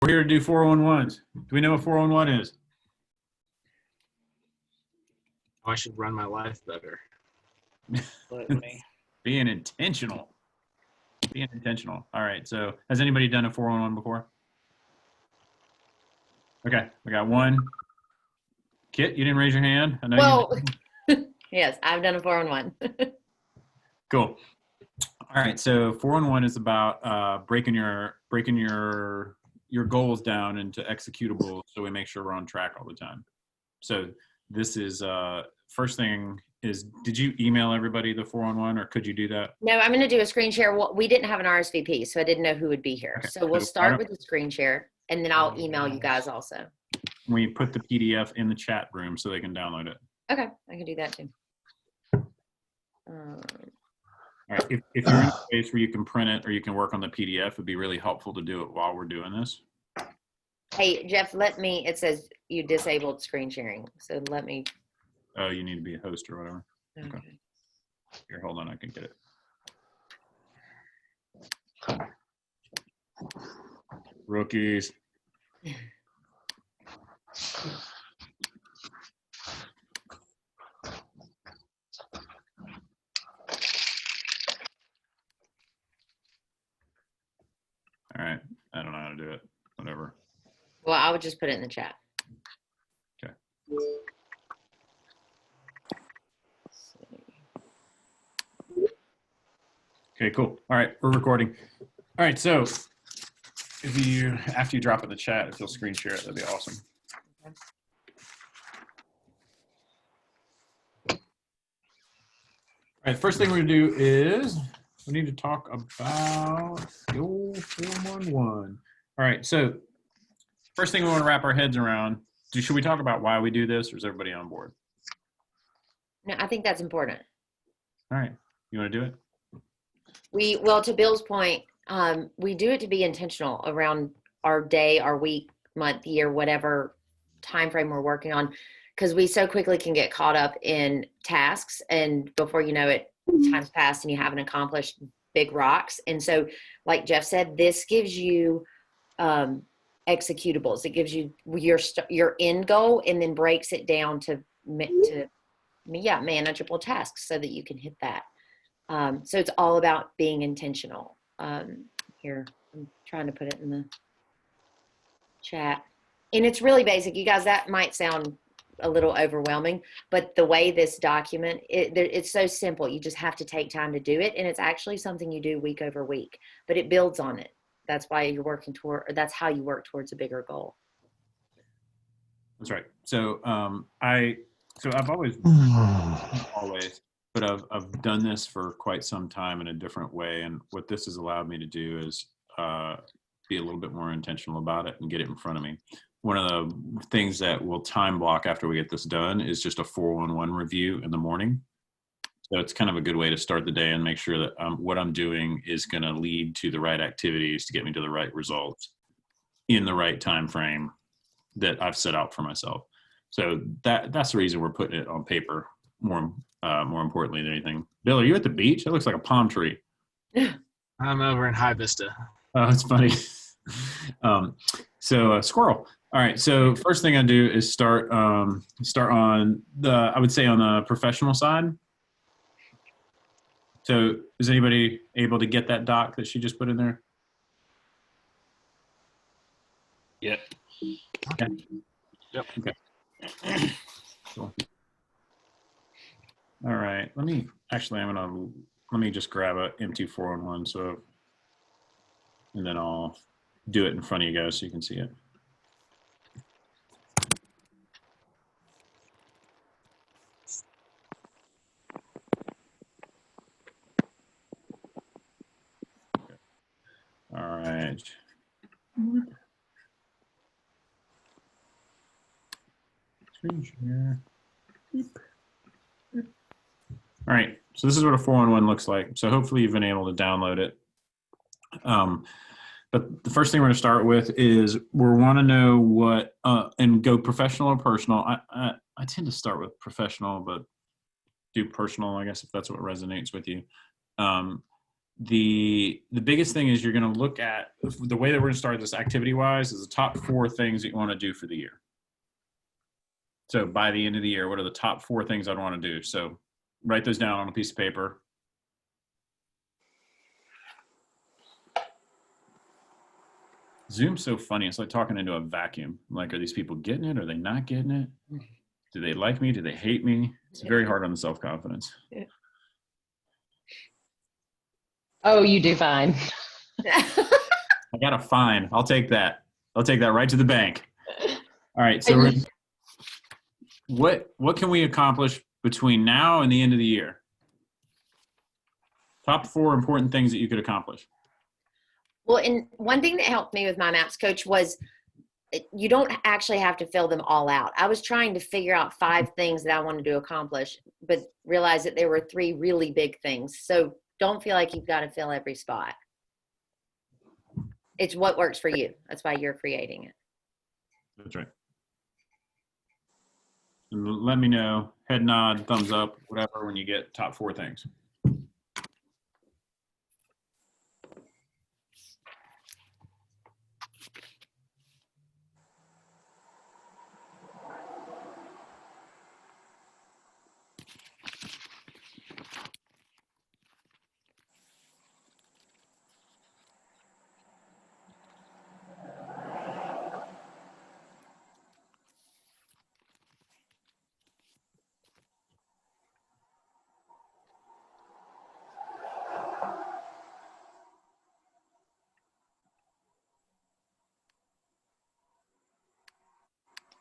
We're here to do 411s. Do we know what 411 is? I should run my life better. Being intentional. Being intentional. All right. So has anybody done a 411 before? Okay. We got one. Kit, you didn't raise your hand. I know Well, yes, I've done a 411. Cool. All right. So 411 is about breaking your goals down into executables, so we make sure we're on track all the time. So this is first thing is, did you email everybody the 411, or could you do that? No, I'm going to do a screen share. Well, we didn't have an RSVP, so I didn't know who would be here. Okay. So we'll start with the screen share, and then I'll email you guys also. We put the PDF in the chat room so they can download it. Okay, I can do that too. All right. If you're in a space where you can print it or you can work on the PDF, it'd be really helpful to do it while we're doing this. Hey, Jeff, it says you disabled screen sharing. So let me. Oh, you need to be a host or whatever. Okay. Here, hold on. I can get it. Rookies. All right. I don't know how to do it. Whatever. Well, I would just put it in the chat. Okay. Okay, cool. All right, we're recording. All right, so if you, after you drop it in the chat, if you'll screen share it, that'd be awesome. All right, first thing we're gonna do is we need to talk about the old 411. All right, so first thing we want to wrap our heads around, should we talk about why we do this, or is everybody on board? No, I think that's important. All right, you want to do it? Well, to Bill's point, we do it to be intentional around our day, our week, month, year, whatever time frame we're working on, because we so quickly can get caught up in tasks, and before you know it, time's passed and you haven't accomplished big rocks. And so, like Jeff said, this gives you executables. It gives you your end goal, and then breaks it down to manageable tasks so that you can hit that. So it's all about being intentional. Here, I'm trying to put it in the chat. And it's really basic. You guys, that might sound a little overwhelming, but the way this document, it's so simple. You just have to take time to do it. And it's actually something you do week over week, but it builds on it. That's why you're working toward, or that's how you work towards a bigger goal. That's right. So I've always, but I've done this for quite some time in a different way. And what this has allowed me to do is be a little bit more intentional about it and get it in front of me. One of the things that we'll time block after we get this done is just a 411 review in the morning. So it's kind of a good way to start the day and make sure that what I'm doing is going to lead to the right activities to get me to the right results in the right time frame that I've set out for myself. So that's the reason we're putting it on paper more importantly than anything. Bill, are you at the beach? That looks like a palm tree. I'm over in High Vista. Oh, it's funny. Squirrel. All right. So first thing I do is start on I would say on the professional side. So is anybody able to get that doc that she just put in there? Yep. Okay. Yep. Okay. Cool. All right. Let me just grab a empty 411. So, and then I'll do it in front of you guys so you can see it. Okay. All right. Screen share. All right, so this is what a 411 looks like. So hopefully you've been able to download it. But the first thing we're going to start with is we want to know what, and go professional or personal. I tend to start with professional, but do personal, I guess, if that's what resonates with you. the biggest thing is you're going to look at the way that we're going to start this activity wise is the top 4 things that you want to do for the year. So by the end of the year, what are the top 4 things I'd want to do? So write those down on a piece of paper. Zoom's so funny. It's like talking into a vacuum. Like, are these people getting it? Are they not getting it? Do they like me? Do they hate me? It's very hard on the self-confidence. Oh, you do fine. I got a fine. I'll take that. I'll take that right to the bank. All right. So what can we accomplish between now and the end of the year? Top 4 important things that you could accomplish. Well, and one thing that helped me with my MAPS coach was you don't actually have to fill them all out. I was trying to figure out 5 things that I wanted to accomplish, but realized that there were 3 really big things. So don't feel like you've got to fill every spot. It's what works for you. That's why you're creating it. That's right. And let me know, head nod, thumbs up, whatever, when you get top 4 things.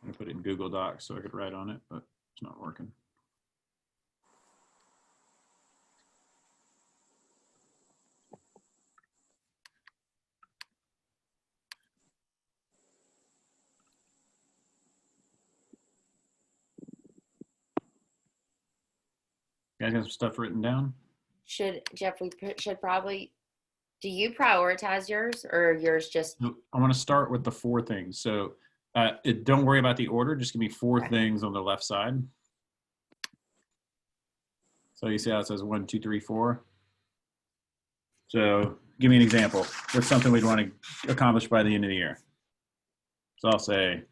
I'm going to put it in Google Docs so I could write on it, but it's not working. You guys got some stuff written down? Jeff, we should probably, do you prioritize yours or yours just? No, I want to start with the 4 things. So don't worry about the order. Just give me 4 things on the left side. So you see how it says 1, 2, 3, 4. So give me an example. What's something we'd want to accomplish by the end of the year? So I'll say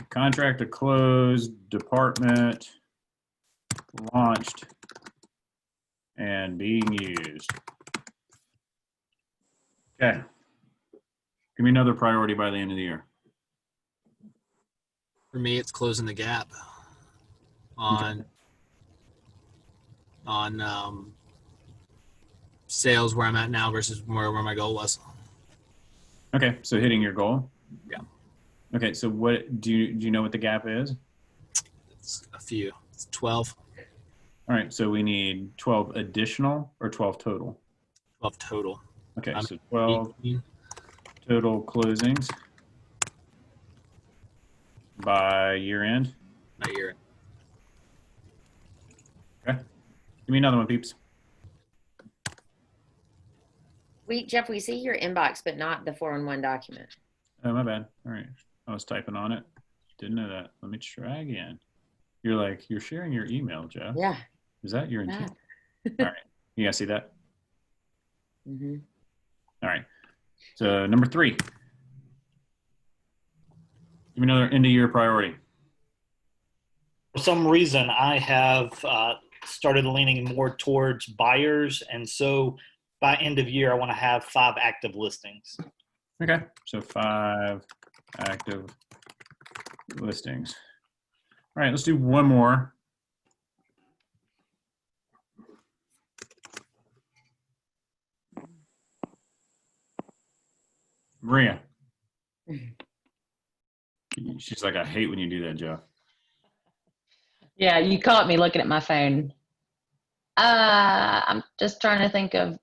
contract to close, department launched, and being used. Okay. Give me another priority by the end of the year. For me, it's closing the gap on sales where I'm at now versus where my goal was. Okay, so hitting your goal. Yeah. Okay, so what do you know what the gap is? It's a few. It's 12. All right, so we need 12 additional or 12 total? 12 total. Okay, I'm so 12 18. total closings by year end. By year. Okay, give me another one, peeps. Jeff, we see your inbox, but not the 4-in-1 document. Oh, my bad. All right, I was typing on it. Didn't know that. Let me try again. You're sharing your email, Jeff. Yeah. Is that your intent? All right, you guys see that? Mm-hmm. All right, so number 3. Give me another end of year priority. For some reason, I have started leaning more towards buyers, and so by end of year, I want to have 5 active listings. Okay, so 5 active listings. All right, let's do one more. Maria. She's like, I hate when you do that, Jeff. Yeah, you caught me looking at my phone. I'm just trying to think of,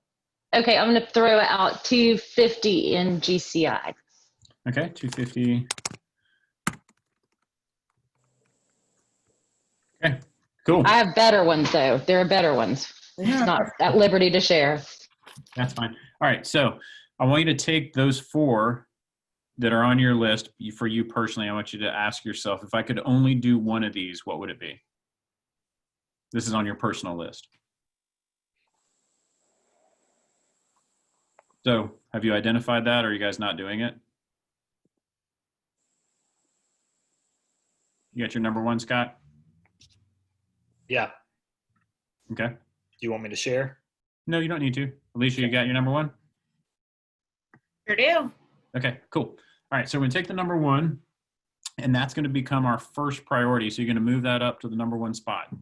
okay, I'm going to throw out 250 in GCI. Okay, 250. Okay, cool. I have better ones, though. There are better ones. It's not at liberty to share. That's fine. All right, so I want you to take those 4 that are on your list. For you personally, I want you to ask yourself, if I could only do one of these, what would it be? This is on your personal list. So have you identified that, or are you guys not doing it? You got your number one, Scott? Yeah. Okay. Do you want me to share? No, you don't need to. Alicia, you got your number one? Sure do. Okay, cool. All right, so we're gonna take the number one, and that's gonna become our first priority. So you're gonna move that up to the number one spot.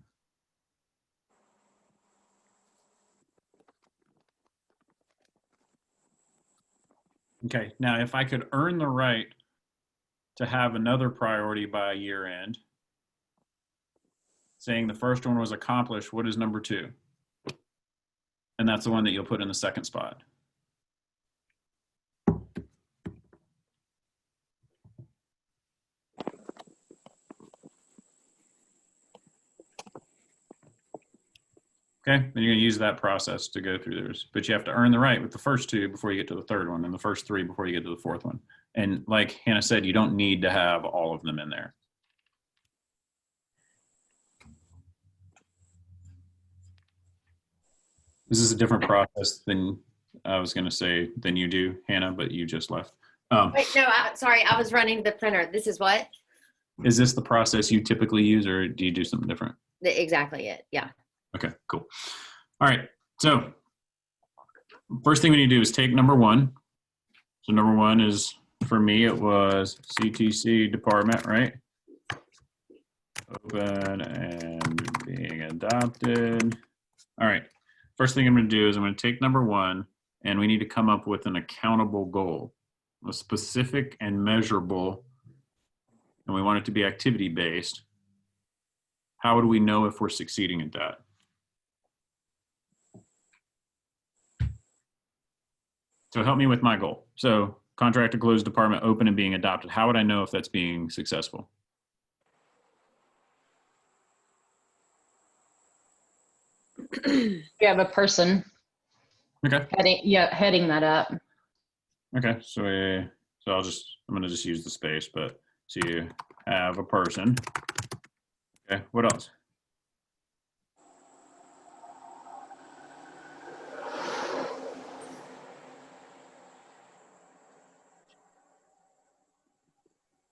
Okay, now if I could earn the right to have another priority by year end, saying the first one was accomplished, what is number two? And that's the one that you'll put in the second spot. Okay, then you're gonna use that process to go through those. But you have to earn the right with the first two before you get to the third one, and the first three before you get to the fourth one. And like Hannah said, you don't need to have all of them in there. This is a different process than I was gonna say than you do, Hannah, but you just left. Wait, no, sorry, I was running the printer. This is what? Is this the process you typically use, or do you do something different? Exactly it. Yeah. Okay, cool. All right, so first thing we need to do is take number one. So number one is, for me, it was CTC department, right? Open and being adopted. All right, first thing I'm gonna do is I'm gonna take number one, and we need to come up with an accountable goal, a specific and measurable, and we want it to be activity-based. How would we know if we're succeeding at that? So help me with my goal. So contract to close department open and being adopted. How would I know if that's being successful? You have a person Okay. heading that up. Okay. So I'm gonna just use the space, but so you have a person. Okay. What else?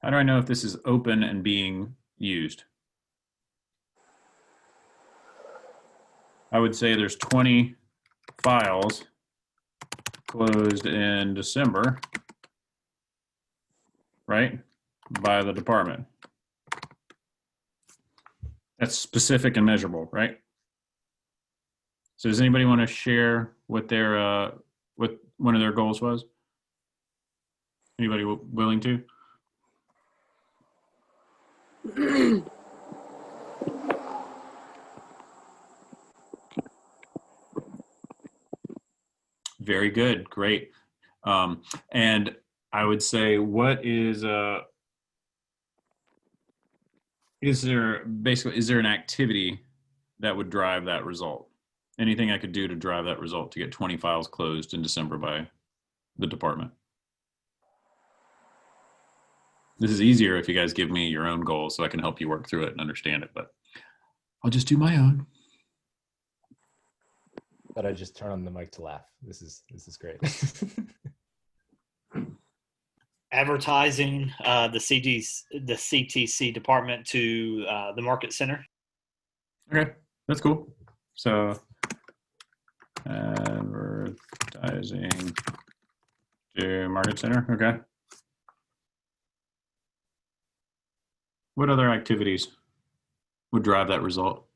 How do I know if this is open and being used? I would say there's 20 files closed in December, right? By the department. That's specific and measurable, right? So does anybody want to share what their what one of their goals was? Anybody willing to? Very good, great. And I would say, what is there an activity that would drive that result? Anything I could do to drive that result to get 20 files closed in December by the department? This is easier if you guys give me your own goals so I can help you work through it and understand it, but I'll just do my own. But I just turn on the mic to laugh. This is great. Advertising the CTC department to the market center. Okay, that's cool. So advertising to market center, okay. What other activities would drive that result?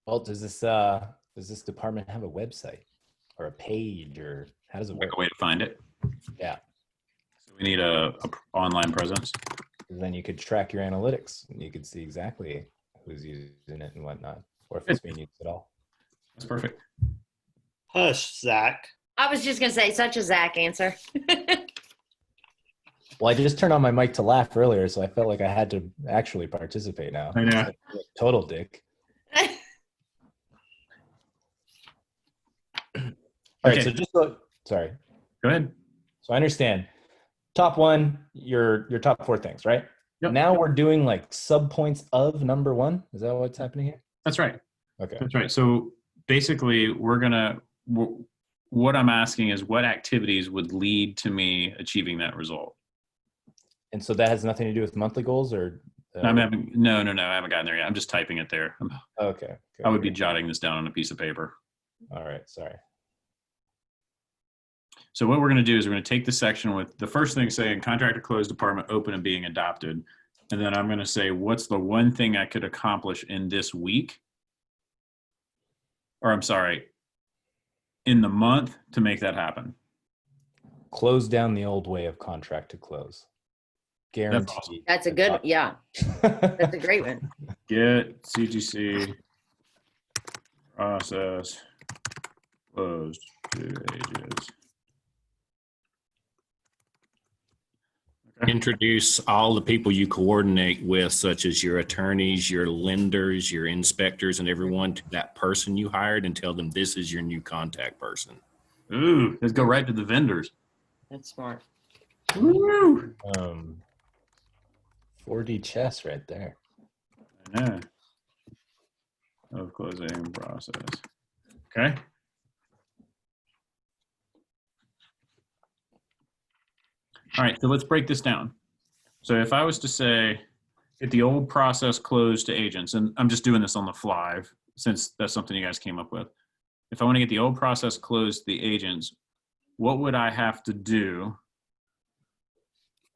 Well, does this department have a website or a page, or how does it Like work? a way to find it? Yeah. So we need a online presence. Then you could track your analytics and you could see exactly who's using it and whatnot, or if it's being used at all. That's perfect. Hush, Zach. I was just going to say, such a Zach answer. Well, I just turned on my mic to laugh earlier, so I felt like I had to actually participate now. I know. Total dick. All right, Okay. so sorry. Go ahead. So I understand top one, your top 4 things, right? Yep. Now we're doing like sub points of number 1. Is that what's happening here? That's right. Okay. That's right. So basically, what I'm asking is what activities would lead to me achieving that result? And so that has nothing to do with monthly goals, or No, I haven't gotten there yet. I'm just typing it there. okay. I would be jotting this down on a piece of paper. All right. Sorry. So what we're going to do is we're going to take the section with the first thing saying contractor closed, department open and being adopted. And then I'm going to say, what's the one thing I could accomplish in this week? Or I'm sorry, in the month to make that happen. Close down the old way of contract to close. Guaranteed. awesome. That's a good, yeah, that's a great one. Get CGC process closed to ages. Introduce all the people you coordinate with, such as your attorneys, your lenders, your inspectors, and everyone to that person you hired, and tell them this is your new contact person. Ooh, let's go right to the vendors. That's smart. Woo! 4D chess right there. Yeah. Of closing process. Okay. All right, so let's break this down. So if I was to say, get the old process closed to agents, and I'm just doing this on the fly since that's something you guys came up with. If I want to get the old process closed to the agents, what would I have to do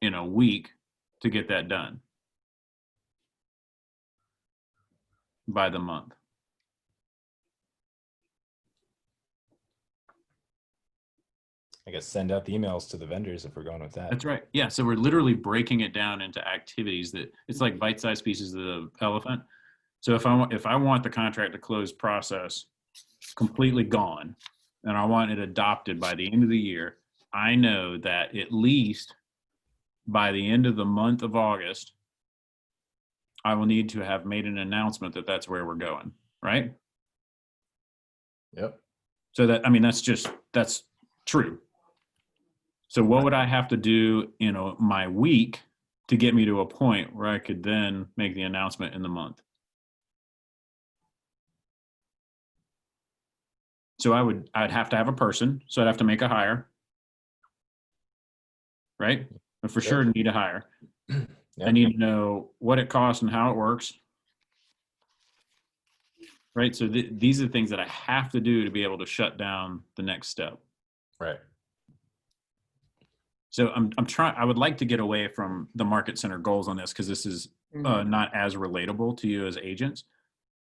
in a week to get that done by the month? I guess send out the emails to the vendors if we're going with that. That's right. Yeah. So we're literally breaking it down into activities that it's like bite-sized pieces of the elephant. So if I want the contract to close process completely gone and I want it adopted by the end of the year, I know that at least by the end of the month of August, I will need to have made an announcement that that's where we're going. Right. Yep. So that's true. So what would I have to do in my week to get me to a point where I could then make the announcement in the month? So I'd have to have a person. So I'd have to make a hire, right? But for sure need a hire. Yep. I need to know what it costs and how it works. Right. So these are the things that I have to do to be able to shut down the next step. Right. So I would like to get away from the market center goals on this because this is not as relatable to you as agents.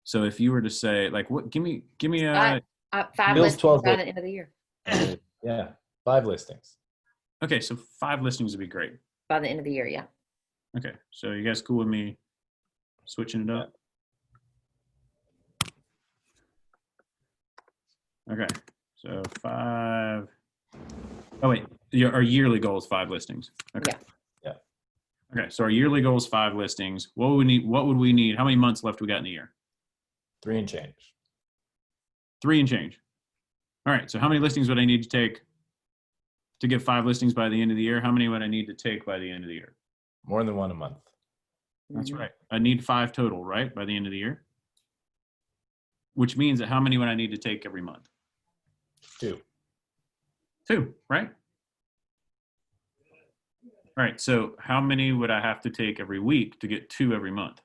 So if you were to say like, what, give me a, 5 Bill's listings 12 by the end of the year. Yeah. 5 listings. okay, so 5 listings would be great. By the end of the year, yeah. Okay. So you guys cool with me switching it up? Okay. So 5. Oh wait, our yearly goal is 5 listings. Okay. Yeah. Okay. So our yearly goal is 5 listings. What would we need? How many months left we got in the year? 3 and change. 3 and change. All right. So how many listings would I need to take to get 5 listings by the end of the year? How many would I need to take by the end of the year? More than 1 a month. That's Mhm. right. I need 5 total, right? By the end of the year. Which means that how many would I need to take every month? 2. 2, right? All right. So how many would I have to take every week to get 2 every month?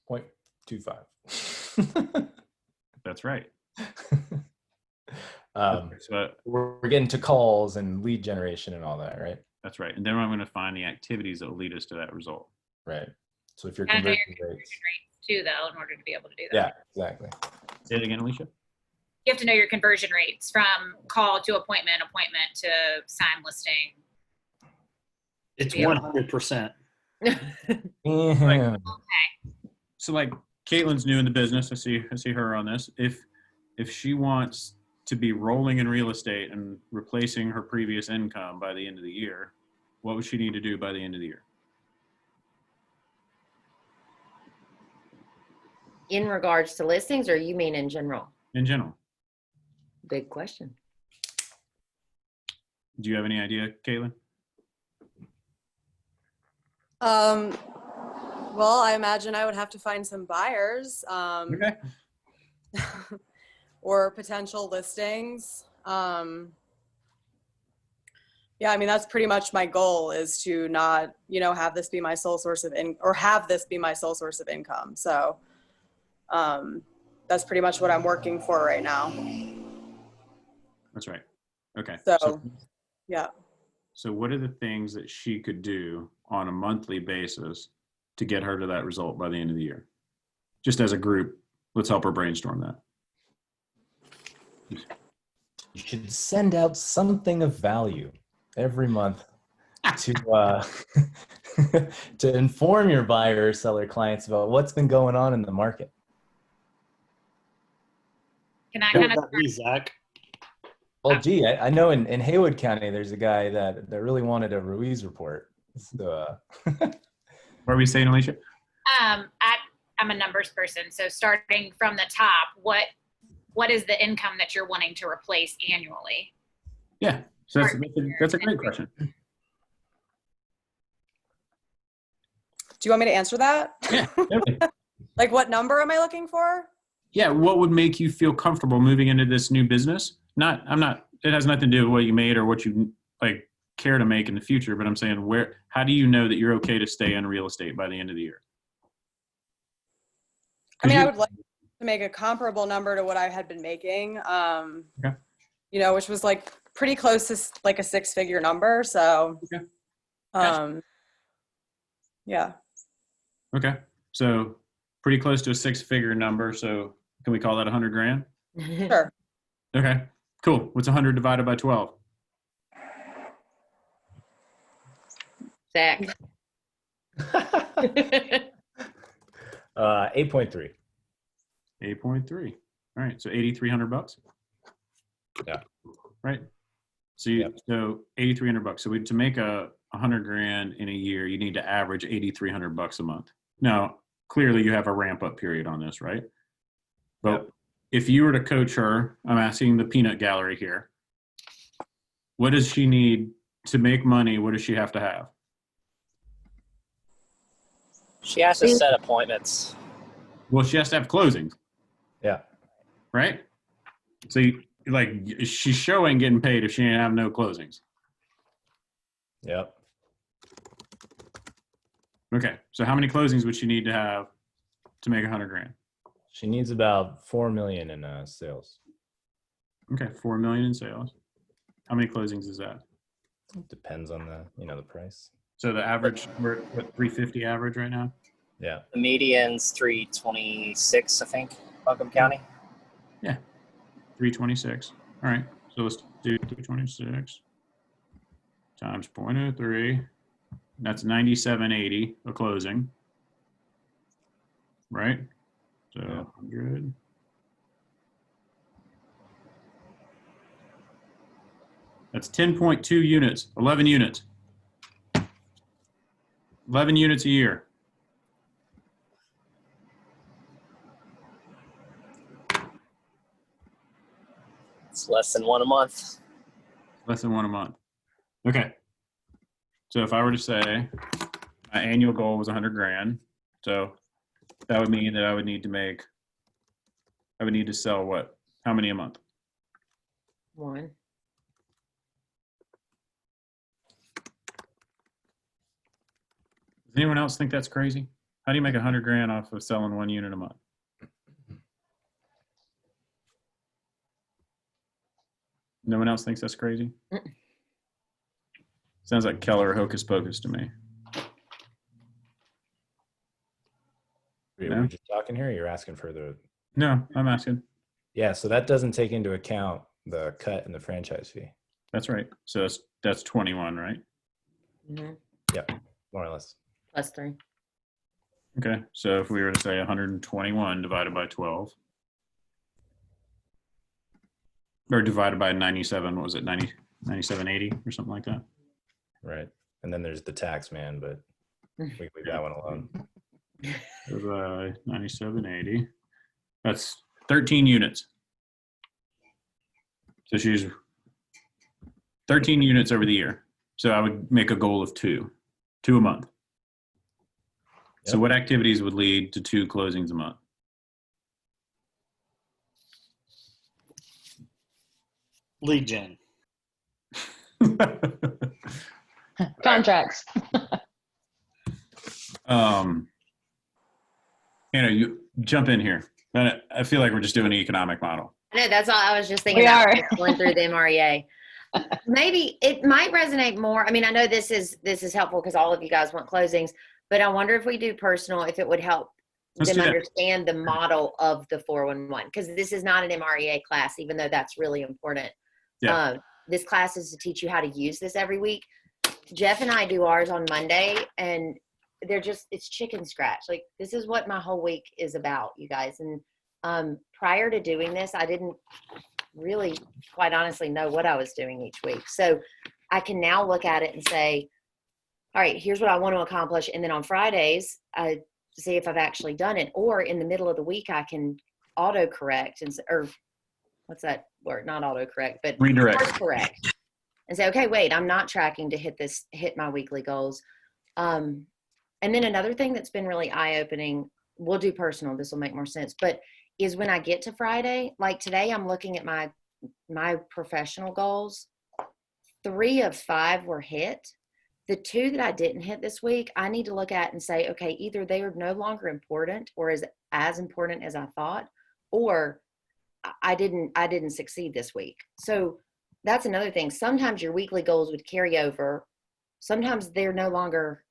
0.25. That's right. So We're getting to calls and lead generation and all that, right? that's right. And then I'm going to find the activities that will lead us to that result. Right. So if your And know your conversion rates. too, though, in order to be able to do that. Yeah, exactly. Say it again, Alicia. You have to know your conversion rates from call to appointment to sign listing. It's Yeah. 100%. Yeah. So like Caitlin's new in the business. I see her on this. If she wants to be rolling in real estate and replacing her previous income by the end of the year, what would she need to do by the end of the year? In regards to listings, or you mean in general? In general. Big question. Do you have any idea, Caitlin? Well, I imagine I would have to find some buyers, Okay. or potential listings. Yeah, I mean, that's pretty much my goal, is to not, have this be my sole source of have this be my sole source of income. So, that's pretty much what I'm working for right now. That's right. Okay. So, yeah. So what are the things that she could do on a monthly basis to get her to that result by the end of the year? Just as a group, let's help her brainstorm that. You should send out something of value every month to to inform your buyer or seller clients about what's been going on in the market. Can I What kind would of that be, Zach? Well, gee, I know in Haywood County, there's a guy that really wanted a Ruiz report. So, What are we saying, Alicia? I'm a numbers person, so starting from the top, what is the income that you're wanting to replace annually? Yeah. So that's a great question. Do you want me to answer that? Yeah. Definitely. Like, what number am I looking for? Yeah. What would make you feel comfortable moving into this new business? It has nothing to do with what you made or what you like care to make in the future, but I'm saying how do you know that you're okay to stay in real estate by the end of the year? I mean, I would like to make a comparable number to what I had been making, Okay. Which was like pretty close to like a 6-figure number. So, Okay. Yeah. Okay. So pretty close to a 6-figure number. So can we call that 100 grand? Sure. Okay, cool. What's 100 divided by 12? Zach. 8.3. 8.3. All right. So 8,300 bucks. Yeah. Right. So Yep. so 8,300 bucks. So to make 100 grand in a year, you need to average 8,300 bucks a month. Now, clearly you have a ramp up period on this, right? But Yep. if you were to coach her, I'm asking the peanut gallery here. What does she need to make money? What does she have to have? She has to set appointments. Well, she has to have closings, Yeah. right? So she's showing getting paid if she ain't have no closings. Yep. Okay. So how many closings would she need to have to make 100 grand? She needs about 4 million in sales. Okay. 4 million in sales. How many closings is that? It depends on the price. So the average, we're at 350 average right now. Yeah. The median's 326, I think, Buncombe County. 326. All right. So let's do 326 times 0.03. That's 97.80 a closing. Right? So Yeah. 100. That's 10.2 units, 11 units. 11 units a year. It's less than one a month. Less than one a month. Okay. So if I were to say my annual goal was 100 grand, so that would mean that I would need to sell what? How many a month? One. Does anyone else think that's crazy? How do you make 100 grand off of selling 1 unit a month? No one else thinks that's crazy? Sounds like Keller hocus pocus to me. Were No? we just talking here? Or you're asking for the. No, I'm asking. Yeah. So that doesn't take into account the cut and the franchise fee. That's right. So that's 21, right? Mhm. More or less. Plus 3. Okay. So if we were to say 121 divided by 12, or divided by 97, what was it, 97.80 or something like that? Right. And then there's the tax man, but we can leave that one alone. By 97.80. That's 13 units. So she's 13 units over the year. So I would make a goal of two a month. So Yep. what activities would lead to 2 closings a month? Lead gen. Contracts. You jump in here. I feel like we're just doing an economic model. I know, that's all I was just thinking We about, are. just going through the MREA. Maybe it might resonate more. I mean, I know this is helpful because all of you guys want closings, but I wonder if we do personal, if it would help Let's them do that. understand the model of the 411, because this is not an MREA class, even though that's really important. Yeah. This class is to teach you how to use this every week. Jeff and I do ours on Monday, and it's chicken scratch. Like, this is what my whole week is about, you guys. And prior to doing this, I didn't really, quite honestly, know what I was doing each week. So I can now look at it and say, all right, here's what I want to accomplish. And then on Fridays, I see if I've actually done it. Or in the middle of the week, I can autocorrect or what's that word? Not autocorrect, but Redirect. course correct. And say, okay, wait, I'm not tracking to hit my weekly goals. And then another thing that's been really eye-opening, we'll do personal, this will make more sense, but is when I get to Friday, like today, I'm looking at my professional goals. 3 of 5 were hit. The 2 that I didn't hit this week, I need to look at and say, okay, either they are no longer important or is as important as I thought, or I didn't succeed this week. So that's another thing. Sometimes your weekly goals would carry over. Sometimes they're no longer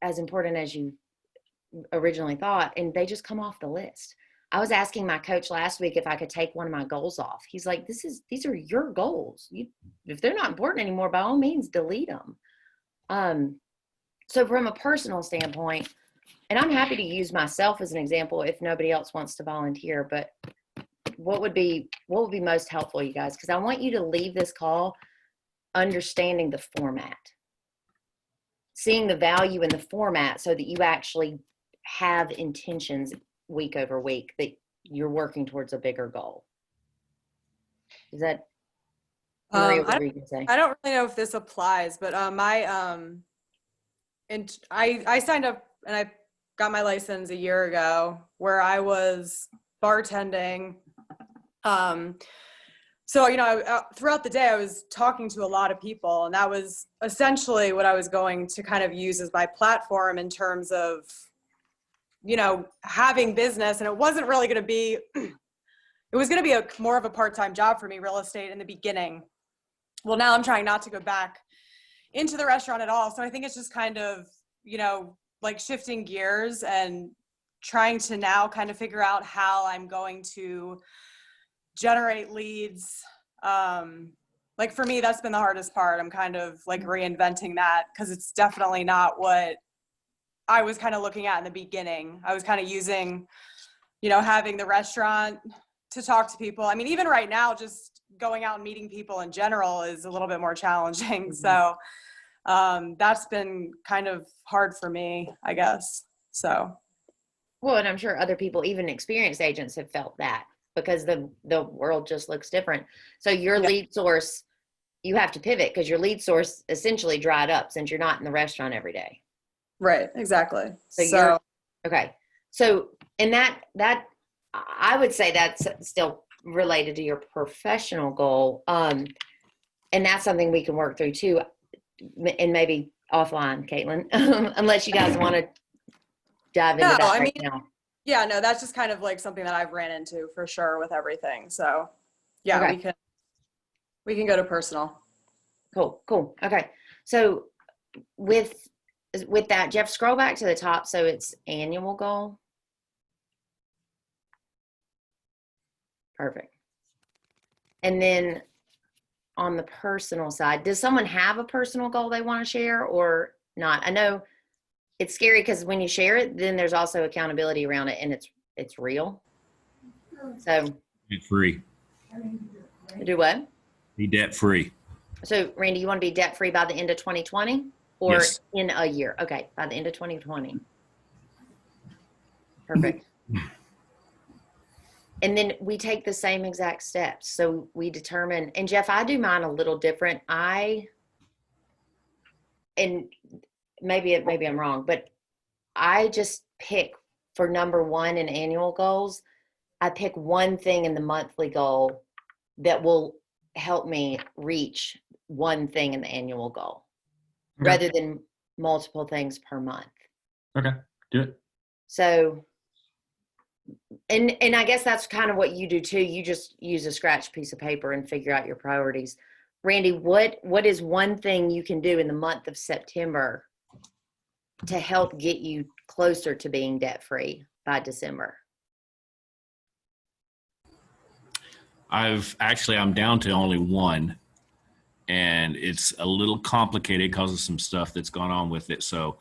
as important as you originally thought, and they just come off the list. I was asking my coach last week if I could take one of my goals off. He's like, these are your goals. If they're not important anymore, by all means, delete them. So from a personal standpoint, and I'm happy to use myself as an example if nobody else wants to volunteer, but what would be most helpful, you guys? Because I want you to leave this call understanding the format, seeing the value in the format so that you actually have intentions week over week that you're working towards a bigger goal. Is that Maria, what were you gonna say? I don't really know if this applies, but I signed up and I got my license a year ago where I was bartending. So, throughout the day, I was talking to a lot of people, and that was essentially what I was going to kind of use as my platform in terms of, having business. And it wasn't really going to be, it was going to be more of a part-time job for me, real estate, in the beginning. Well, now I'm trying not to go back into the restaurant at all. So I think it's just kind of, like shifting gears and trying to now kind of figure out how I'm going to generate leads. Like for me, that's been the hardest part. I'm kind of like reinventing that because it's definitely not what I was kind of looking at in the beginning. I was kind of using, having the restaurant to talk to people. I mean, even right now, just going out and meeting people in general is a little bit more challenging. So that's been kind of hard for me, I guess. So. Well, and I'm sure other people, even experienced agents, have felt that because the world just looks different. So your lead source, you have to pivot because your lead source essentially dried up since you're not in the restaurant every day. Right, exactly. So okay. So, and that I would say that's still related to your professional goal. And that's something we can work through too, and maybe offline, Caitlin, unless you guys want to dive into that now. Yeah, no, that's just kind of like something that I've ran into for sure with everything. So yeah, Okay. we can go to personal. Cool. Okay. So with that, Jeff, scroll back to the top. So it's annual goal. Perfect. And then on the personal side, does someone have a personal goal they want to share or not? I know it's scary because when you share it, then there's also accountability around it and it's real. So Debt free. do what? Be debt free. So Randy, you want to be debt free by the end of 2020 or Yes. in a year? Okay. By the end of 2020. Perfect. And then we take the same exact steps. So we determine, and Jeff, I do mine a little different. And maybe I'm wrong, but I just pick for number one in annual goals, I pick one thing in the monthly goal that will help me reach one thing in the annual goal Okay. rather than multiple things per month. Okay, do it. So, and I guess that's kind of what you do too. You just use a scratch piece of paper and figure out your priorities. Randy, what is one thing you can do in the month of September to help get you closer to being debt-free by December? I'm down to only one, and it's a little complicated because of some stuff that's gone on with it. So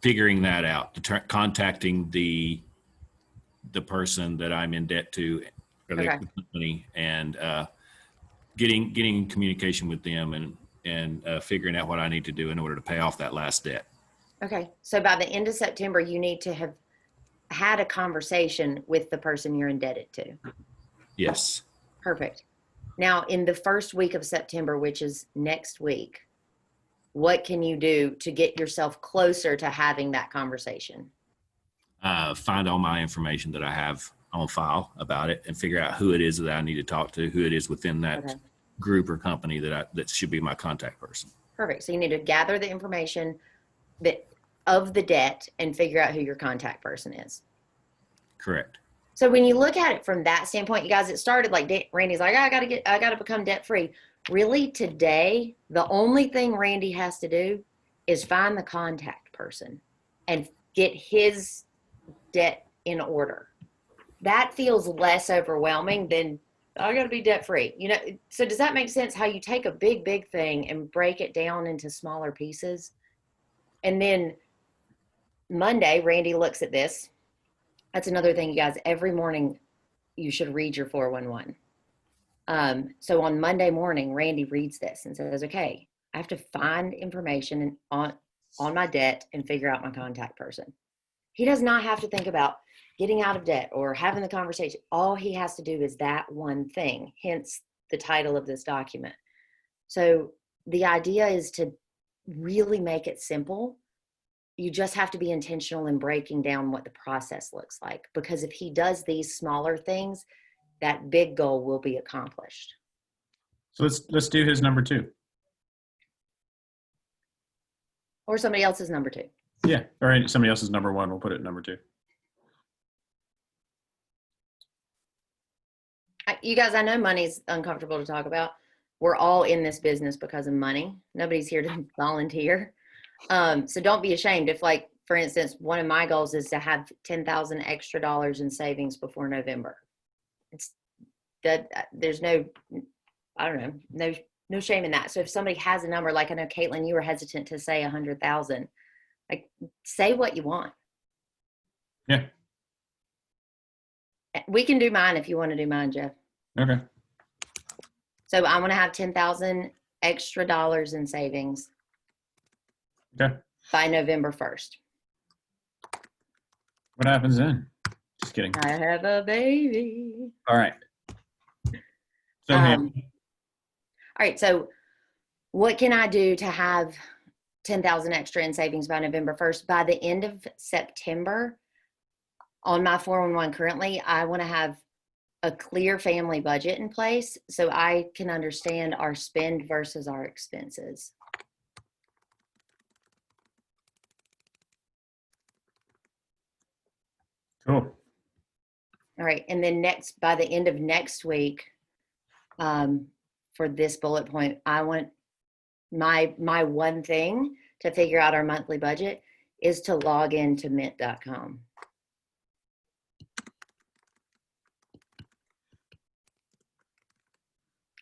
figuring that out, contacting the person that I'm in debt to, or the company, and getting in communication with them and figuring out what I need to do in order to pay off that last debt. Okay. So by the end of September, you need to have had a conversation with the person you're indebted to. Yes. Perfect. Now, in the first week of September, which is next week, what can you do to get yourself closer to having that conversation? Find all my information that I have on file about it and figure out who it is that I need to talk to, who it is within that group or company that should be my contact person. Perfect. So you need to gather the information of the debt and figure out who your contact person is. Correct. So when you look at it from that standpoint, you guys, it started like Randy's like, I got to become debt free. Really, today, the only thing Randy has to do is find the contact person and get his debt in order. That feels less overwhelming than I got to be debt free. You know, so does that make sense how you take a big thing and break it down into smaller pieces? And then Monday, Randy looks at this. That's another thing, you guys. Every morning, you should read your 411. So on Monday morning, Randy reads this and says, okay, I have to find information on my debt and figure out my contact person. He does not have to think about getting out of debt or having the conversation. All he has to do is that one thing, hence the title of this document. So the idea is to really make it simple. You just have to be intentional in breaking down what the process looks like, because if he does these smaller things, that big goal will be accomplished. So let's do his number 2. Or somebody else's number 2. Yeah, or somebody else's number 1. We'll put it at number 2. You guys, I know money's uncomfortable to talk about. We're all in this business because of money. Nobody's here to volunteer. So don't be ashamed if, like, for instance, one of my goals is to have $10,000 extra dollars in savings before November. It's that there's no shame in that. So if somebody has a number, like I know Caitlin, you were hesitant to say 100,000, like say what you want. Yeah. We can do mine if you want to do mine, Jeff. Okay. So I want to have 10,000 extra dollars in savings. Okay. By November 1st. What happens then? Just kidding. I have a baby. All right. So all right. So what can I do to have 10,000 extra in savings by November 1st? By the end of September, on my 411 currently, I want to have a clear family budget in place so I can understand our spend versus our expenses. Cool. All right. And then by the end of next week, for this bullet point, I want my one thing to figure out our monthly budget is to log into mint.com.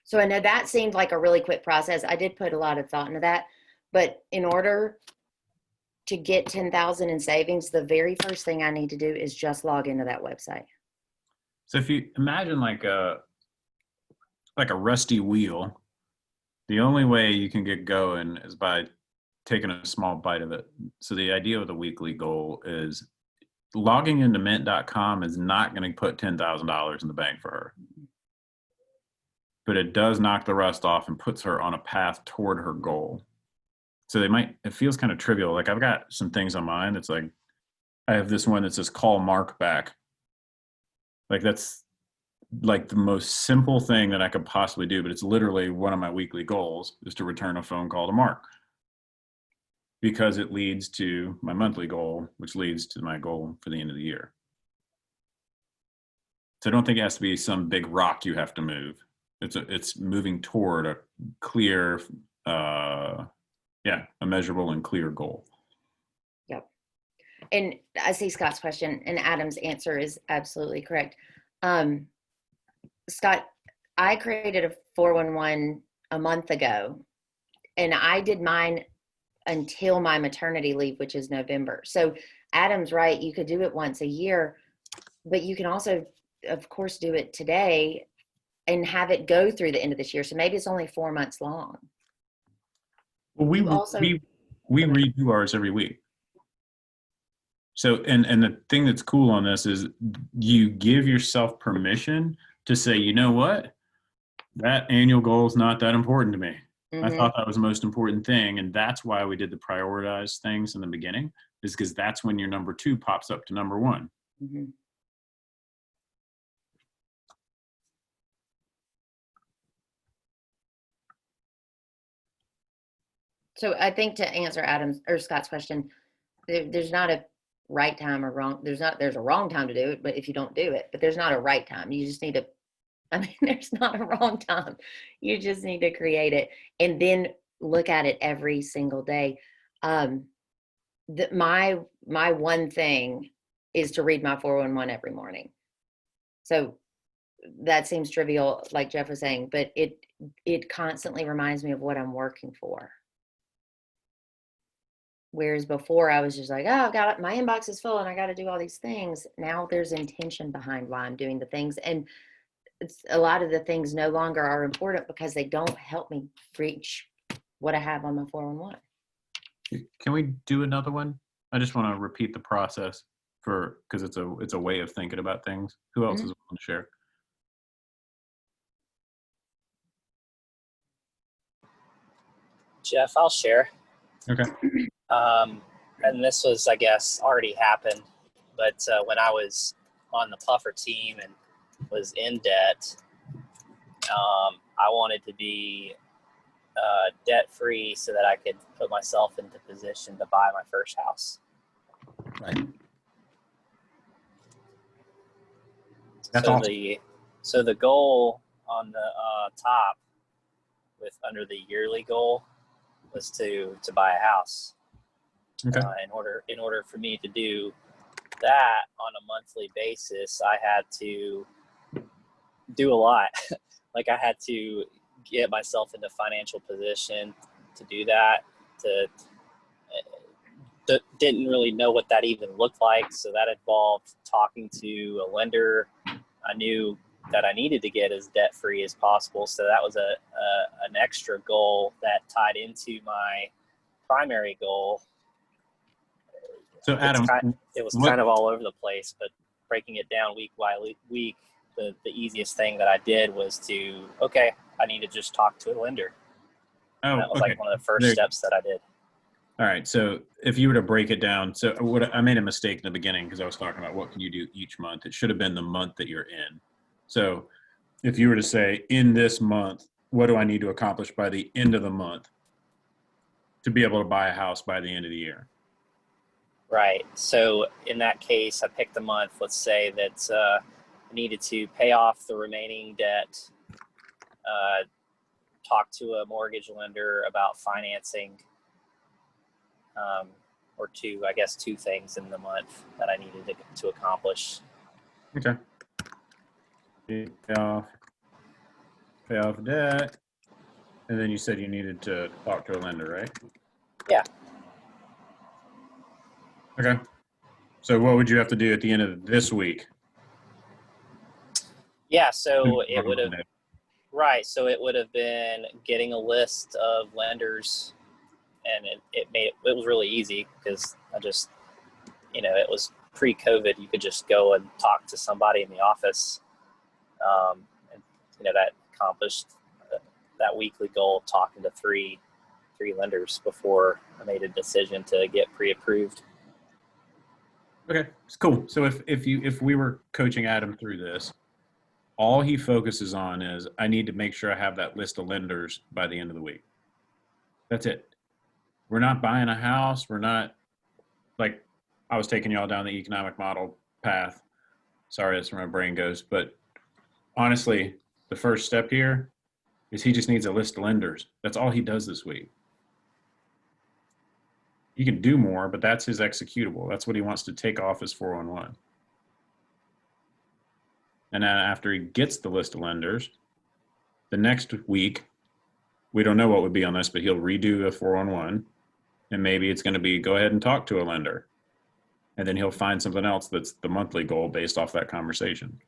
So I know that seemed like a really quick process. I did put a lot of thought into that, but in order to get 10,000 in savings, the very first thing I need to do is just log into that website. So if you imagine like a rusty wheel, the only way you can get going is by taking a small bite of it. So the idea of the weekly goal is logging into mint.com is not going to put $10,000 in the bank for her. But it does knock the rust off and puts her on a path toward her goal. So it feels kind of trivial. Like I've got some things on mine. It's like, I have this one that says call Mark back. Like that's like the most simple thing that I could possibly do, but it's literally one of my weekly goals is to return a phone call to Mark. Because it leads to my monthly goal, which leads to my goal for the end of the year. So I don't think it has to be some big rock you have to move. It's moving toward a clear, a measurable and clear goal. Yep. And I see Scott's question, and Adam's answer is absolutely correct. Scott, I created a 411 a month ago, and I did mine until my maternity leave, which is November. So Adam's right. You could do it once a year, but you can also, of course, do it today and have it go through the end of this year. So maybe it's only 4 months long. Well, we redo ours every week. So, and the thing that's cool on this is you give yourself permission to say, you know what, that annual goal is not that important to me. Mm-hmm. I thought that was the most important thing. And that's why we did the prioritized things in the beginning, is because that's when your number 2 pops up to number 1. Mm-hmm. So I think to answer Adam's or Scott's question, there's not a right time or wrong. There's a wrong time to do it, but if you don't do it, but there's not a right time. You just need to, there's not a wrong time. You just need to create it and then look at it every single day. My one thing is to read my 411 every morning. So that seems trivial, like Jeff was saying, but it constantly reminds me of what I'm working for. Whereas before I was just like, oh, my inbox is full and I got to do all these things. Now there's intention behind why I'm doing the things. And it's a lot of the things no longer are important because they don't help me reach what I have on my 411. Can we do another one? I just want to repeat the process because it's a way of thinking about things. Who else is willing to share? Jeff, I'll share. Okay. And this was, I guess, already happened, but when I was on the Puffer team and was in debt, I wanted to be debt-free so that I could put myself into position to buy my first house. Right. That's awesome. So the goal on the top under the yearly goal was to buy a house. Okay. In order for me to do that on a monthly basis, I had to do a lot. Like I had to get myself into financial position to do that. Didn't really know what that even looked like, so that involved talking to a lender. I knew that I needed to get as debt free as possible, so that was an extra goal that tied into my primary goal. So Adam, it was kind of all over the place, but breaking it down week by week, the easiest thing that I did was I need to just talk to a lender. And that was like one of the first steps that I did. All right. So if you were to break it down, so I made a mistake in the beginning because I was talking about what can you do each month. It should have been the month that you're in. So if you were to say in this month, what do I need to accomplish by the end of the month to be able to buy a house by the end of the year? Right. So in that case, I picked the month. Let's say that I needed to pay off the remaining debt, talk to a mortgage lender about financing, or two things in the month that I needed to accomplish. Okay. Pay off debt. And then you said you needed to talk to a lender, right? Yeah. Okay. So what would you have to do at the end of this week? Yeah, so it would have been getting a list of lenders, and it was really easy because I just, it was pre-COVID, you could just go and talk to somebody in the office, and that accomplished that weekly goal of talking to three lenders before I made a decision to get pre-approved. Okay, it's cool. So if we were coaching Adam through this, all he focuses on is I need to make sure I have that list of lenders by the end of the week. That's it. We're not buying a house. We're not, like, I was taking y'all down the economic model path. Sorry, that's where my brain goes. But honestly, the first step here is he just needs a list of lenders. That's all he does this week. He can do more, but that's his executable. That's what he wants to take off his 411. And then after he gets the list of lenders, the next week, we don't know what would be on this, but he'll redo a 411. And maybe it's going to be go ahead and talk to a lender. And then he'll find something else that's the monthly goal based off that conversation.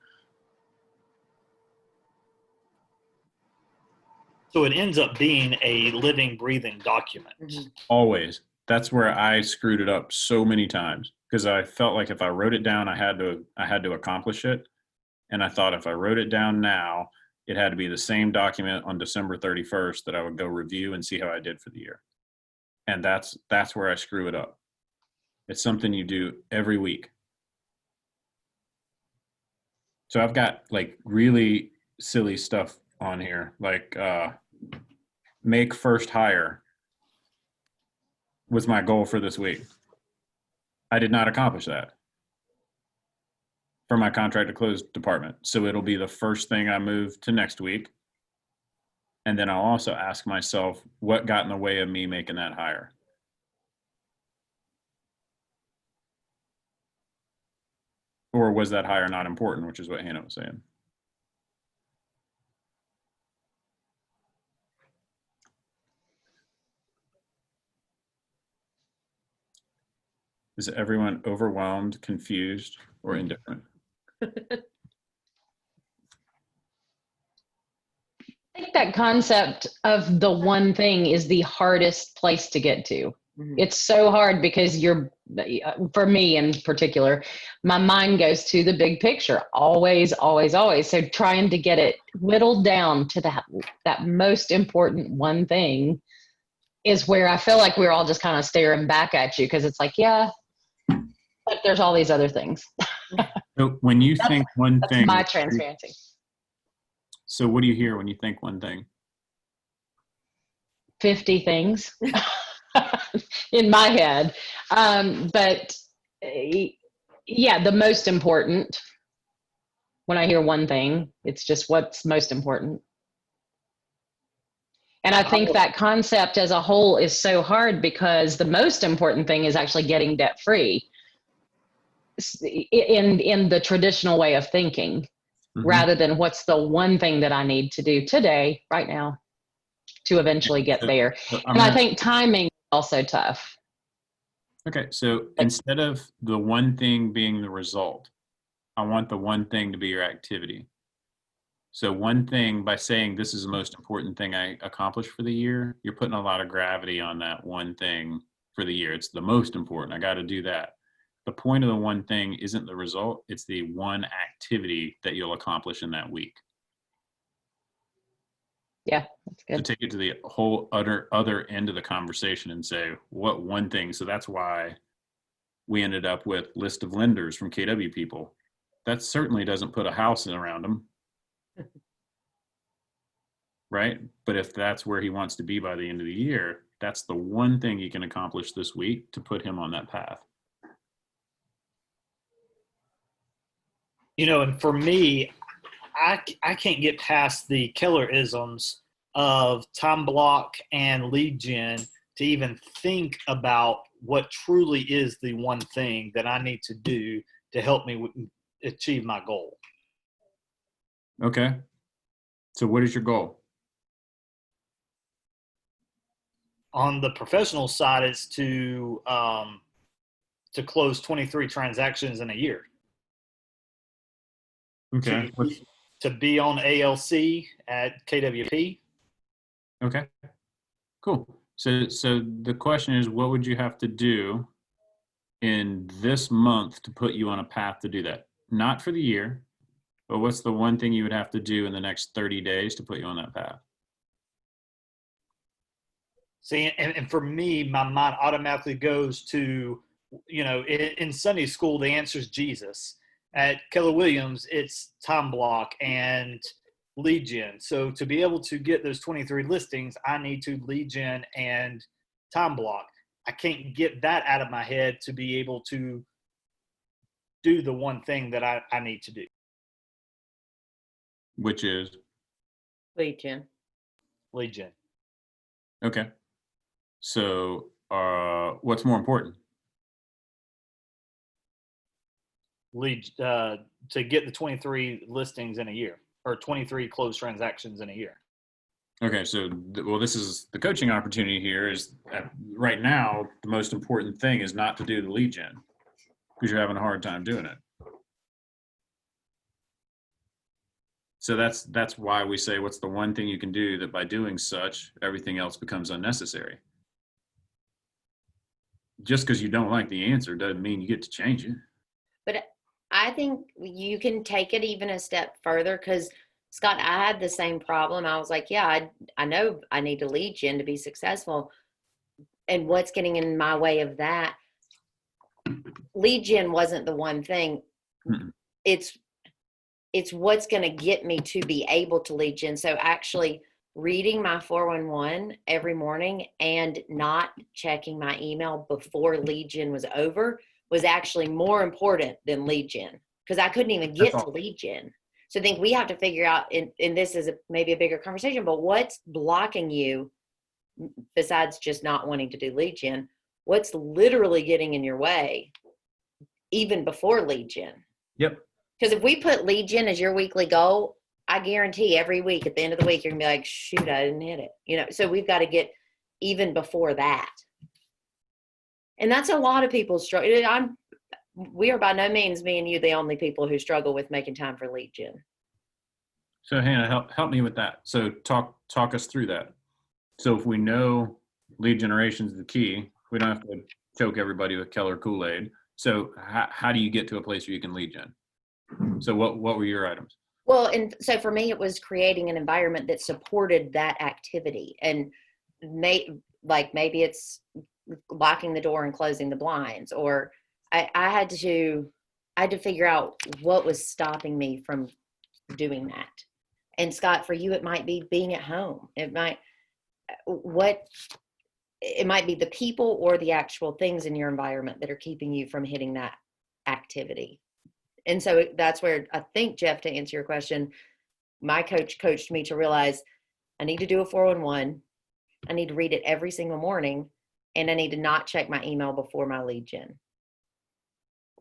So it ends up being a living, breathing document. Mhm. Always. That's where I screwed it up so many times because I felt like if I wrote it down, I had to accomplish it. And I thought if I wrote it down now, it had to be the same document on December 31st that I would go review and see how I did for the year. And that's where I screw it up. It's something you do every week. So I've got like really silly stuff on here, like make first hire was my goal for this week. I did not accomplish that for my contract to close department. So it'll be the first thing I move to next week. And then I'll also ask myself what got in the way of me making that hire. Or was that hire not important, which is what Hannah was saying. Is everyone overwhelmed, confused, or indifferent? I think that concept of the one thing is the hardest place to get to. Mhm. It's so hard because for me in particular, my mind goes to the big picture, always, always, always. So trying to get it whittled down to that most important one thing is where I feel like we're all just kind of staring back at you because it's like, yeah, but there's all these other things. So when you think one That's thing, my transparency. so what do you hear when you think one thing? 50 things in my head. But yeah, the most important, when I hear one thing, it's just what's most important. And I think that concept as a whole is so hard because the most important thing is actually getting debt free in the traditional way of thinking, rather than what's the one thing that I need to do today, right now, to eventually get there. And I think timing is also tough. Okay, so instead of the one thing being the result, I want the one thing to be your activity. So one thing, by saying this is the most important thing I accomplished for the year, you're putting a lot of gravity on that one thing for the year. It's the most important. I got to do that. The point of the one thing isn't the result. It's the one activity that you'll accomplish in that week. Yeah, that's good. To take it to the whole other end of the conversation and say, what one thing? So that's why we ended up with list of lenders from KW people. That certainly doesn't put a house in around them. Right? But if that's where he wants to be by the end of the year, that's the one thing he can accomplish this week to put him on that path. And for me, I can't get past the killer isms of time block and lead gen to even think about what truly is the one thing that I need to do to help me achieve my goal. Okay. So what is your goal? On the professional side, it's to close 23 transactions in a year. Okay. To be on ALC at KWP. Okay. Cool. So the question is, what would you have to do in this month to put you on a path to do that? Not for the year, but what's the one thing you would have to do in the next 30 days to put you on that path? See, and for me, my mind automatically goes to, in Sunday school, the answer is Jesus. At Keller Williams, it's time block and lead gen. So to be able to get those 23 listings, I need to lead gen and time block. I can't get that out of my head to be able to do the one thing that I need to do. Which is? Lead gen. Lead gen. Okay. So what's more important? Lead to get the 23 listings in a year, or 23 closed transactions in a year. Okay, so this is the coaching opportunity here is right now, the most important thing is not to do the lead gen because you're having a hard time doing it. So that's why we say, what's the one thing you can do that by doing such, everything else becomes unnecessary. Just because you don't like the answer doesn't mean you get to change it. But I think you can take it even a step further because, Scott, I had the same problem. I was like, yeah, I know I need to lead gen to be successful. And what's getting in my way of that? Lead gen wasn't the one thing. Mm-mm. It's what's going to get me to be able to lead gen. So actually reading my 411 every morning and not checking my email before lead gen was over was actually more important than lead gen because I couldn't even get to lead gen. So I think we have to figure out, and this is maybe a bigger conversation, but what's blocking you besides just not wanting to do lead gen? What's literally getting in your way even before lead gen? Yep. Because if we put lead gen as your weekly goal, I guarantee every week at the end of the week, you're gonna be like, shoot, I didn't hit it. So we've got to get even before that. And that's a lot of people struggle. We are by no means, me and you, the only people who struggle with making time for lead gen. So Hannah, help me with that. So talk us through that. So if we know lead generation is the key, we don't have to choke everybody with Keller Kool-Aid. So how do you get to a place where you can lead gen? So what were your items? Well, and so for me, it was creating an environment that supported that activity. And maybe it's locking the door and closing the blinds, or I had to figure out what was stopping me from doing that. And Scott, for you, it might be being at home. It might be the people or the actual things in your environment that are keeping you from hitting that activity. And so that's where I think, Jeff, to answer your question, my coach coached me to realize I need to do a 411. I need to read it every single morning, and I need to not check my email before my lead gen.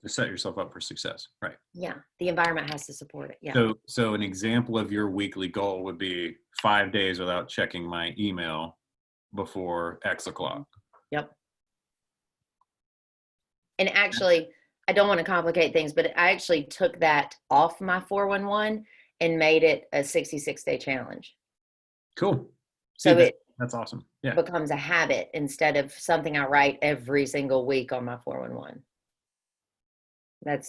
To set yourself up for success, right? Yeah, the environment has to support it. Yeah. So an example of your weekly goal would be 5 days without checking my email before X o'clock. Yep. And actually, I don't want to complicate things, but I actually took that off my 411 and made it a 66-day challenge. Cool. So that's awesome. Yeah. Becomes a habit instead of something I write every single week on my 411. That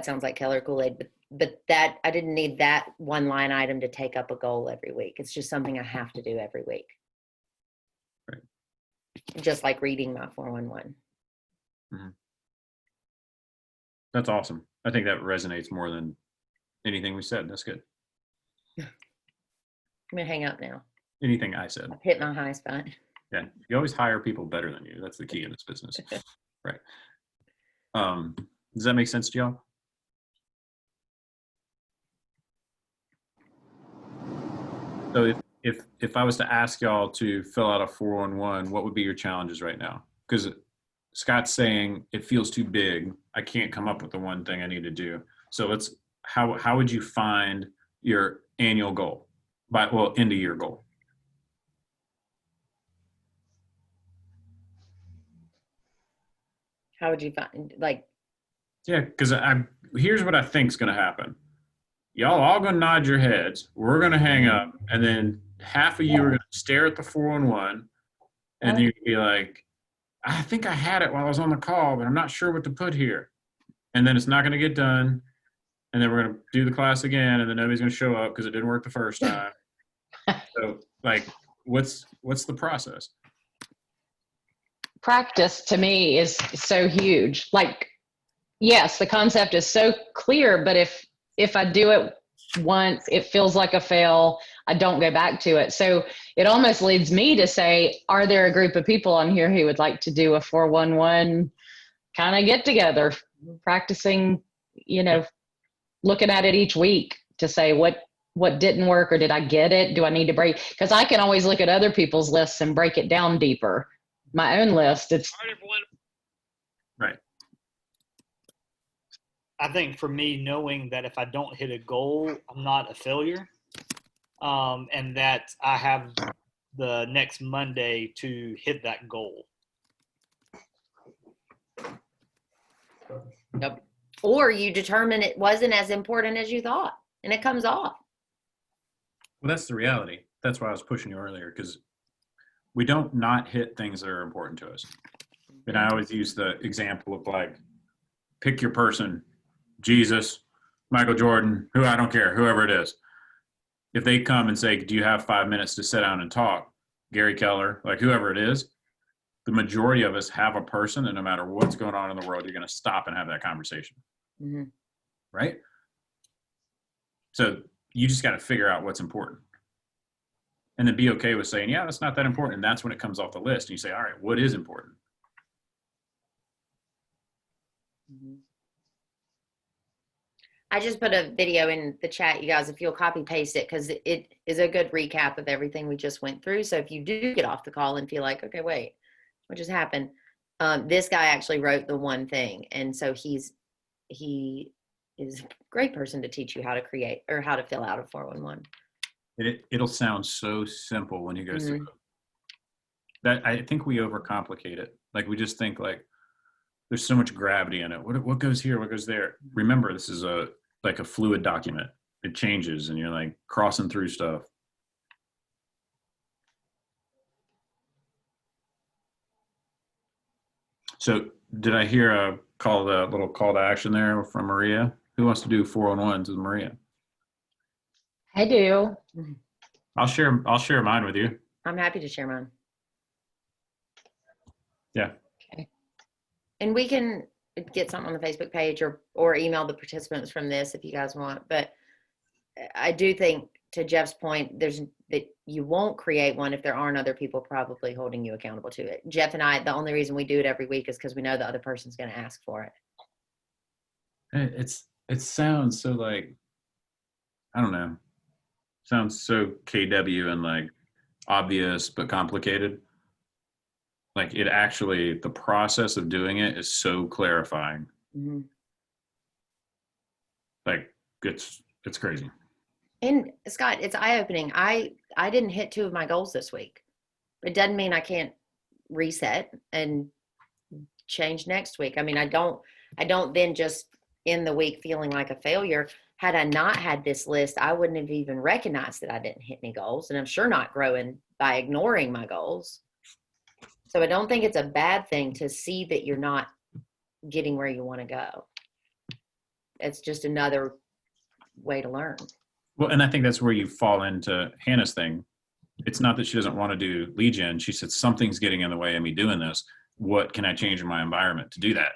sounds like Keller Kool-Aid, but that I didn't need that one line item to take up a goal every week. It's just something I have to do every week. Right. Just like reading my 411. Mm-hmm. That's awesome. I think that resonates more than anything we said. That's good. I'm gonna hang up now. Anything I said. I've hit my high spot. Yeah. You always hire people better than you. That's the key in this business. Right. Does that make sense to y'all? So if I was to ask y'all to fill out a 411, what would be your challenges right now? Because Scott's saying it feels too big. I can't come up with the one thing I need to do. So how would you find your annual goal end of year goal? How would you find Yeah, because here's what I think is going to happen. Y'all all going to nod your heads. We're going to hang up, and then half of you are going to stare at the 411, and then you're going to be like, I think I had it while I was on the call, but I'm not sure what to put here. And then it's not going to get done. And then we're going to do the class again, and then nobody's going to show up because it didn't work the first time. So, like, what's the process? Practice to me is so huge. Like, yes, the concept is so clear, but if I do it once, it feels like a fail. I don't go back to it. So it almost leads me to say, are there a group of people on here who would like to do a 411 kind of get together, practicing, looking at it each week to say what didn't work, or did I get it? Do I need to break? Because I can always look at other people's lists and break it down deeper. My own list, it's right. I think for me, knowing that if I don't hit a goal, I'm not a failure, and that I have the next Monday to hit that goal. Yep. Or you determine it wasn't as important as you thought, and it comes off. Well, that's the reality. That's why I was pushing you earlier, because we don't not hit things that are important to us. And I always use the example of, like, pick your person, Jesus, Michael Jordan, I don't care, whoever it is. If they come and say, do you have 5 minutes to sit down and talk? Gary Keller, like whoever it is, the majority of us have a person, and no matter what's going on in the world, you're going to stop and have that conversation. Mm-hmm. Right? So you just got to figure out what's important. And then be okay with saying, yeah, that's not that important. And that's when it comes off the list. And you say, all right, what is important? Mm-hmm. I just put a video in the chat, you guys, if you'll copy paste it, because it is a good recap of everything we just went through. So if you do get off the call and feel like, okay, wait, what just happened? This guy actually wrote the one thing. And so he is a great person to teach you how to create or how to fill out a 411. It'll sound so simple when you go through it. That I think we overcomplicate it. Like, we just think like there's so much gravity in it. What goes here? What goes there? Remember, this is like a fluid document. It changes, and you're like crossing through stuff. So did I hear a little call to action there from Maria? Who wants to do 411s with Maria? I do. I'll share mine with you. I'm happy to share mine. Yeah. Okay. And we can get something on the Facebook page or email the participants from this if you guys want. But I do think, to Jeff's point, that you won't create one if there aren't other people probably holding you accountable to it. Jeff and I, the only reason we do it every week is because we know the other person's going to ask for it. It sounds so, like, I don't know. Sounds so KW and like obvious but complicated. Like, it actually, the process of doing it is so clarifying. Mm-hmm. Like, it's crazy. And Scott, it's eye-opening. I didn't hit 2 of my goals this week. It doesn't mean I can't reset and change next week. I mean, I don't then just end the week feeling like a failure. Had I not had this list, I wouldn't have even recognized that I didn't hit any goals, and I'm sure not growing by ignoring my goals. So I don't think it's a bad thing to see that you're not getting where you want to go. It's just another way to learn. Well, and I think that's where you fall into Hannah's thing. It's not that she doesn't want to do lead gen. She said, something's getting in the way of me doing this. What can I change in my environment to do that?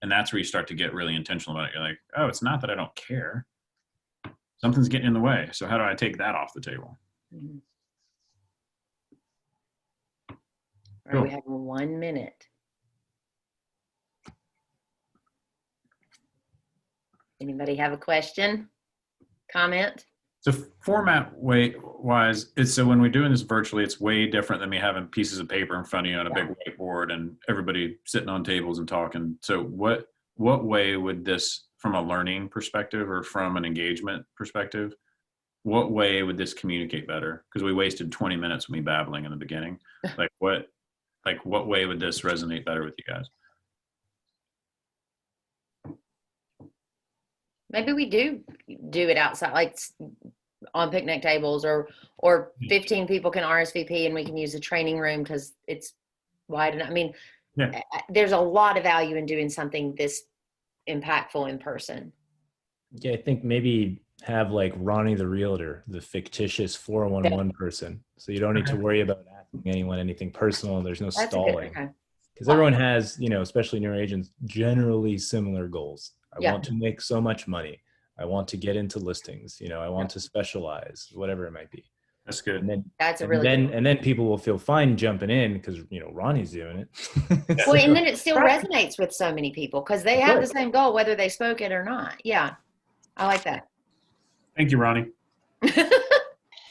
And that's where you start to get really intentional about it. You're like, oh, it's not that I don't care. Something's getting in the way. So how do I take that off the table? Mm-hmm. All Cool. right, we have 1 minute. Anybody have a question, comment? So format wise, it's so when we're doing this virtually, it's way different than me having pieces of paper in front of you on a big whiteboard and everybody sitting on tables and talking. So what way would this, from a learning perspective or from an engagement perspective, what way would this communicate better? Because we wasted 20 minutes with me babbling in the beginning. What way would this resonate better with you guys? Maybe we do it outside, like on picnic tables, or 15 people can RSVP and we can use the training room because it's wide enough. I mean, there's a lot of value in doing something this impactful in person. Yeah, I think maybe have like Ronnie the realtor, the fictitious 411 person. So you don't need to worry about asking anyone anything personal. There's no That's a good, stalling. okay. Because everyone has, especially newer agents, generally similar goals. I Yeah. want to make so much money. I want to get into listings. I want to specialize, whatever it might be. That's good. And then, That's a really good one. and then people will feel fine jumping in because Ronnie's doing it. Well, and then it still resonates with so many people because they have the same goal whether they spoke it or not. Yeah, I like that. Thank you, Ronnie.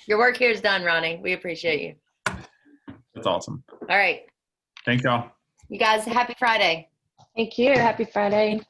Your work here is done, Ronnie. We appreciate you. That's awesome. All right, Thank y'all. you guys, happy Friday. Thank you. Happy Friday.